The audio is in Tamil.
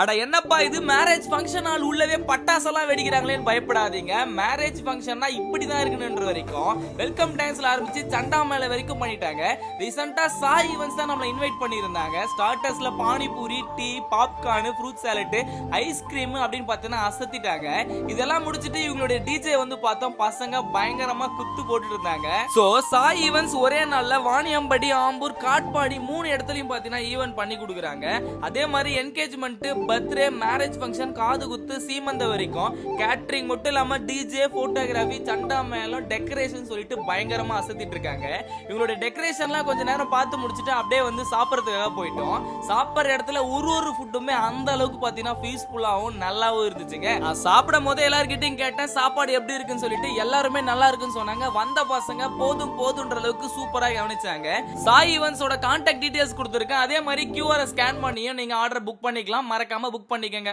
அட என்னப்பா இது மேரேஜ் ஃபங்க்ஷன் ஹால் உள்ளவே பட்டாசெல்லாம் வெடிக்கிறாங்களேன்னு பயப்படாதீங்க. மேரேஜ் ஃபங்க்ஷன்னா இப்படிதான் இருக்குன்ற வரைக்கும் வெல்கம் டான்ஸ்ல ஆரம்பிச்சு சண்டா மேல வரைக்கும் பண்ணிட்டாங்க. ரீசெண்டா சாய் ஈவென்ட்ஸ் தான் நம்மள இன்வைட் பண்ணியிருந்தாங்க. ஸ்டார்டர்ஸ்ல panipuri, tea, popcorn, fruit salad, ice cream அப்படின்னு பார்த்தீங்கன்னா அசத்திட்டாங்க. இதெல்லாம் முடிச்சிட்டு இவங்களுடைய டிஜே வந்து பார்த்தோம், பசங்க பயங்கரமா குத்து போட்டுட்டு இருந்தாங்க. சோ சாய் ஈவென்ட்ஸ் ஒரே நாள்ல வாணியம்படி, ஆம்பூர், காட்பாடி 3 இடத்துலயும் பார்த்தீங்கன்னா ஈவென்ட் பண்ணி கொடுக்குறாங்க. அதே மாதிரி என்கேஜ்மெண்ட், பர்த்டே, மேரேஜ் ஃபங்க்ஷன், காது குத்து, சீமந்த வரைக்கும் கேட்டரிங் மட்டும் இல்லாம டிஜே, போட்டோகிராஃபி, சண்டா மேளம், டெக்கரேஷன் சொல்லிட்டு பயங்கரமா அசத்திட்டு இருக்காங்க. இவங்களோட டெக்கரேஷன்லாம் கொஞ்ச நேரம் பார்த்து முடிச்சுட்டு அப்படியே வந்து சாப்பிடறதுக்காக போயிட்டோம். சாப்பிட்ற இடத்துல ஒரு ஃபுட்டுமே அந்த அளவுக்கு பாத்தீங்கன்னா பீஸ்ஃபுல்லாவும் நல்லாவும் இருந்துச்சுங்க. நான் சாப்பிடும் போதே எல்லார்கிட்டையும் கேட்டேன் சாப்பாடு எப்படி இருக்குன்னு சொல்லிட்டு, எல்லாருமே நல்லா இருக்குன்னு சொன்னாங்க. வந்த பசங்க போதும் போதுன்ற அளவுக்கு சூப்பரா கவனிச்சாங்க. சாய் ஈவென்ட்ஸோட கான்டாக்ட் டீடைல்ஸ் கொடுத்துருக்கேன். அதே மாதிரி QR ஸ்கேன் பண்ணியும் நீங்க ஆர்டர் புக் பண்ணிக்கலாம். மறக்காம புக் பண்ணிக்கங்க.